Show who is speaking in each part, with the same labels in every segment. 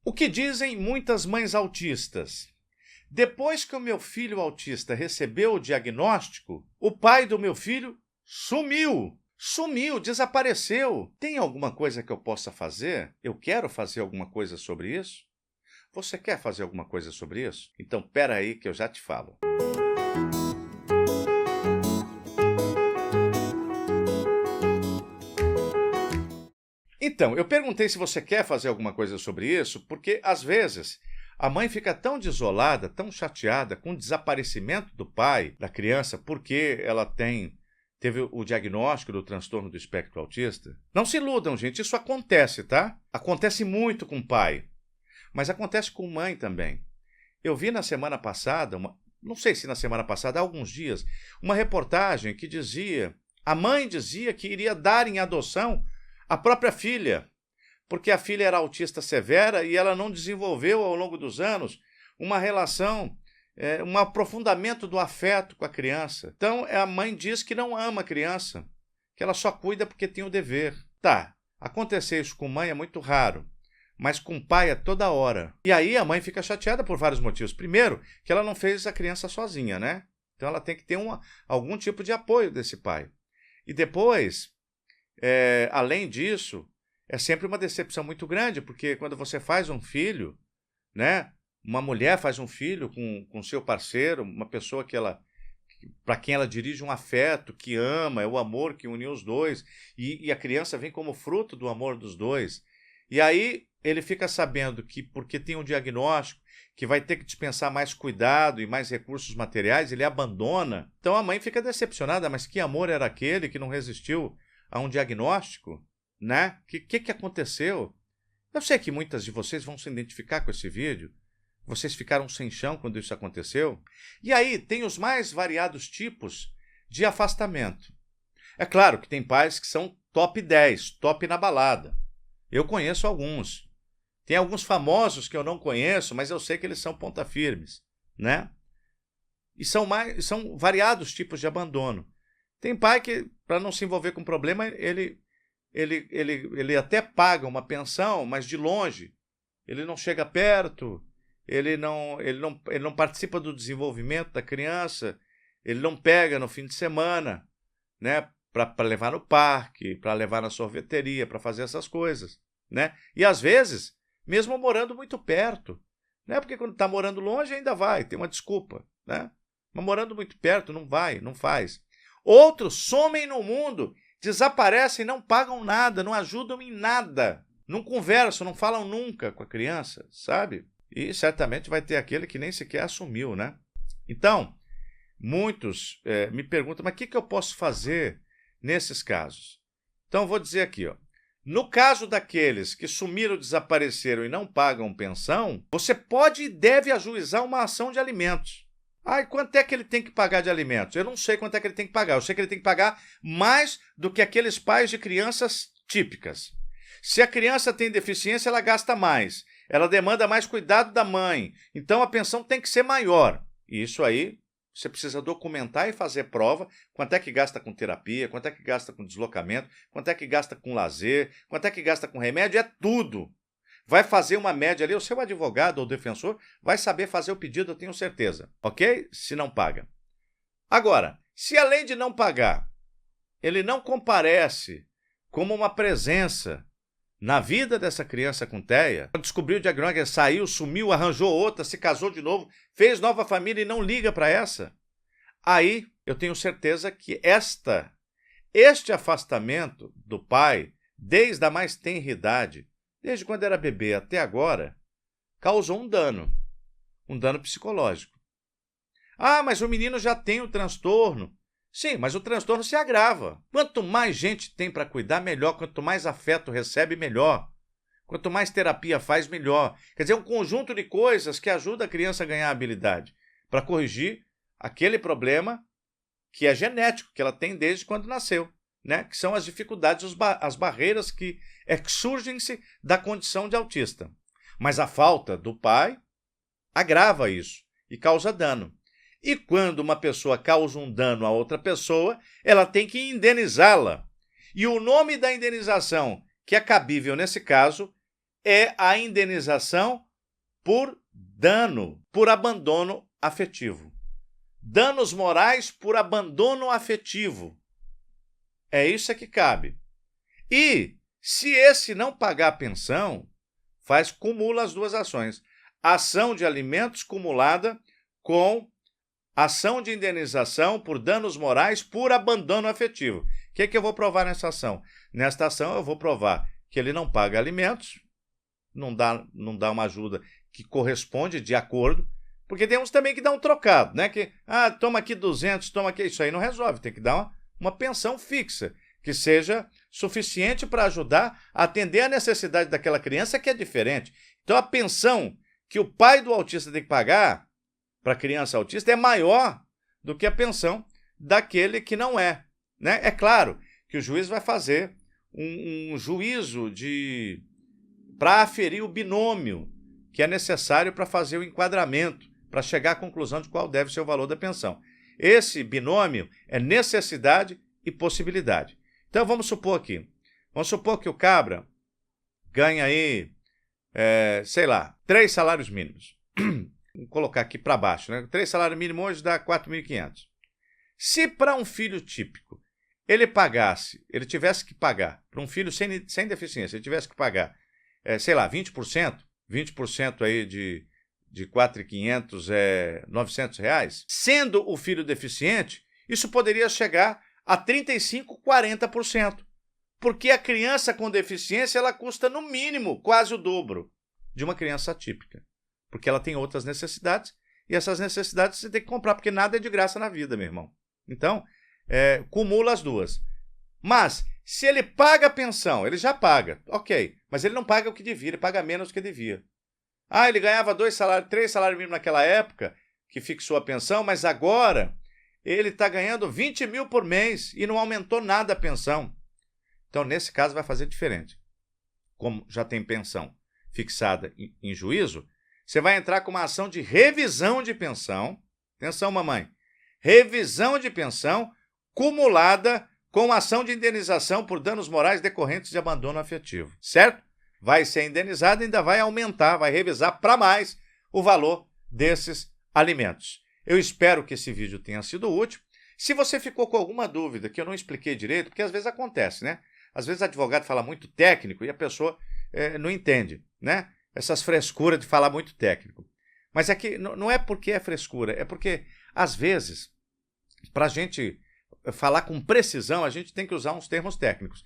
Speaker 1: O que dizem muitas mães autistas? Depois que o meu filho autista recebeu o diagnóstico, o pai do meu filho sumiu. Sumiu, desapareceu. Tem alguma coisa que eu possa fazer? Eu quero fazer alguma coisa sobre isso? Você quer fazer alguma coisa sobre isso? Então, pera aí que eu já te falo. Então, eu perguntei se você quer fazer alguma coisa sobre isso, porque, às vezes, a mãe fica tão desolada, tão chateada com o desaparecimento do pai, da criança, porque ela teve o diagnóstico do transtorno do espectro autista. Não se iludam, gente, isso acontece, tá? Acontece muito com pai, mas acontece com mãe também. Eu vi na semana passada, não sei se na semana passada, há alguns dias, uma reportagem que a mãe dizia que iria dar em adoção a própria filha, porque a filha era autista severa e ela não desenvolveu ao longo dos anos uma relação, um aprofundamento do afeto com a criança. Então, a mãe diz que não ama a criança, que ela só cuida porque tem o dever. Tá, acontecer isso com mãe é muito raro, mas com pai é toda hora. E aí a mãe fica chateada por vários motivos. Primeiro, que ela não fez a criança sozinha, né? Então ela tem que ter algum tipo de apoio desse pai. E depois, além disso, é sempre uma decepção muito grande, porque quando você faz um filho, né? Uma mulher faz um filho com seu parceiro, uma pessoa para quem ela dirige um afeto, que ama, é o amor que uniu os dois, e a criança vem como fruto do amor dos dois. E aí ele fica sabendo que, porque tem um diagnóstico, que vai ter que dispensar mais cuidado e mais recursos materiais, ele abandona. Então a mãe fica decepcionada, mas que amor era aquele que não resistiu a um diagnóstico? Né? Que aconteceu? Eu sei que muitas de vocês vão se identificar com esse vídeo. Vocês ficaram sem chão quando isso aconteceu. E aí tem os mais variados tipos de afastamento. É claro que tem pais que são top 10, top na balada. Eu conheço alguns. Tem alguns famosos que eu não conheço, mas eu sei que eles são ponta firmes, né? E são variados tipos de abandono. Tem pai que, para não se envolver com problema, ele até paga uma pensão, mas de longe. Ele não chega perto, ele não participa do desenvolvimento da criança, ele não pega no fim de semana, né? Para levar no parque, para levar na sorveteria, para fazer essas coisas, né? E às vezes, mesmo morando muito perto, né? Porque quando está morando longe ainda vai, tem uma desculpa, né? Mas morando muito perto não vai, não faz. Outros somem no mundo, desaparecem, não pagam nada, não ajudam em nada, não conversam, não falam nunca com a criança, sabe? E certamente vai ter aquele que nem sequer assumiu, né? Então, muitos me perguntam, mas o que eu posso fazer nesses casos? Então, eu vou dizer aqui, ó. No caso daqueles que sumiram, desapareceram e não pagam pensão, você pode e deve ajuizar uma ação de alimentos. Ah, e quanto é que ele tem que pagar de alimentos? Eu não sei quanto é que ele tem que pagar. Eu sei que ele tem que pagar mais do que aqueles pais de crianças típicas. Se a criança tem deficiência, ela gasta mais. Ela demanda mais cuidado da mãe. Então, a pensão tem que ser maior. E isso aí, você precisa documentar e fazer prova. Quanto é que gasta com terapia, quanto é que gasta com deslocamento, quanto é que gasta com lazer, quanto é que gasta com remédio, é tudo. Vai fazer uma média ali, o seu advogado ou defensor vai saber fazer o pedido, eu tenho certeza, ok? Se não paga. Agora, se além de não pagar, ele não comparece como uma presença na vida dessa criança com TEA, descobriu o diagnóstico, saiu, sumiu, arranjou outra, se casou de novo, fez nova família e não liga para essa, aí eu tenho certeza que este afastamento do pai, desde a mais tenra idade, desde quando era bebê até agora, causou um dano psicológico. Ah, mas o menino já tem o transtorno. Sim, mas o transtorno se agrava. Quanto mais gente tem para cuidar, melhor. Quanto mais afeto recebe, melhor. Quanto mais terapia faz, melhor. Quer dizer, um conjunto de coisas que ajuda a criança a ganhar habilidade para corrigir aquele problema que é genético, que ela tem desde quando nasceu, né? Que são as dificuldades, as barreiras que surgem-se da condição de autista. Mas a falta do pai agrava isso e causa dano. E quando uma pessoa causa um dano a outra pessoa, ela tem que indenizá-la. E o nome da indenização, que é cabível nesse caso, é a indenização por dano, por abandono afetivo. Danos morais por abandono afetivo. É isso que cabe. E, se esse não pagar a pensão, cumula as duas ações. Ação de alimentos cumulada com ação de indenização por danos morais por abandono afetivo. O que eu vou provar nessa ação? Nesta ação eu vou provar que ele não paga alimentos, não dá uma ajuda que corresponde de acordo, porque tem uns também que dá um trocado, né? Que, toma aqui 200, toma aqui, isso aí não resolve, tem que dar uma pensão fixa, que seja suficiente para ajudar a atender a necessidade daquela criança, que é diferente. Então, a pensão que o pai do autista tem que pagar para a criança autista é maior do que a pensão daquele que não é, né? É claro que o juiz vai fazer um juízo para aferir o binômio que é necessário para fazer o enquadramento, para chegar à conclusão de qual deve ser o valor da pensão. Esse binômio é necessidade e possibilidade. Então, vamos supor que o cabra ganha aí, 3 salários mínimos. Vou colocar aqui para baixo, né? 3 salários mínimos hoje dá 4.500. Se para um filho típico ele tivesse que pagar, para um filho sem deficiência, ele tivesse que pagar, 20% aí de 4.500 é R$900, sendo o filho deficiente, isso poderia chegar a 35%, 40%, porque a criança com deficiência ela custa no mínimo quase o dobro de uma criança atípica, porque ela tem outras necessidades e essas necessidades você tem que comprar, porque nada é de graça na vida, meu irmão. Então, cumula as duas. Mas, se ele paga a pensão, ele já paga, ok, mas ele não paga o que devia, ele paga menos do que devia. Ele ganhava 3 salários mínimos naquela época, que fixou a pensão, mas agora ele está ganhando 20 mil por mês e não aumentou nada a pensão. Então, nesse caso, vai fazer diferente. Como já tem pensão fixada em juízo, você vai entrar com uma ação de revisão de pensão. Atenção, mamãe. Revisão de pensão cumulada com ação de indenização por danos morais decorrentes de abandono afetivo. Certo? Vai ser indenizado e ainda vai aumentar, vai revisar para mais o valor desses alimentos. Eu espero que esse vídeo tenha sido útil. Se você ficou com alguma dúvida que eu não expliquei direito, porque às vezes acontece, né? Às vezes o advogado fala muito técnico e a pessoa não entende, né? Essas frescuras de falar muito técnico. Mas é que não é porque é frescura, é porque, às vezes, para a gente falar com precisão, a gente tem que usar uns termos técnicos.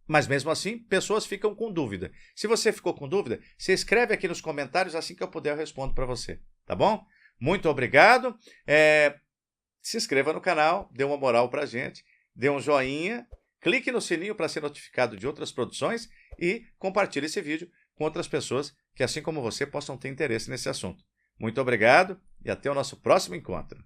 Speaker 1: Mas, mesmo assim, pessoas ficam com dúvida. Se você ficou com dúvida, você escreve aqui nos comentários, assim que eu puder eu respondo para você, tá bom? Muito obrigado. Se inscreva no canal, dê uma moral para a gente, dê um joinha, clique no sininho para ser notificado de outras produções e compartilhe esse vídeo com outras pessoas que, assim como você, possam ter interesse nesse assunto. Muito obrigado e até o nosso próximo encontro.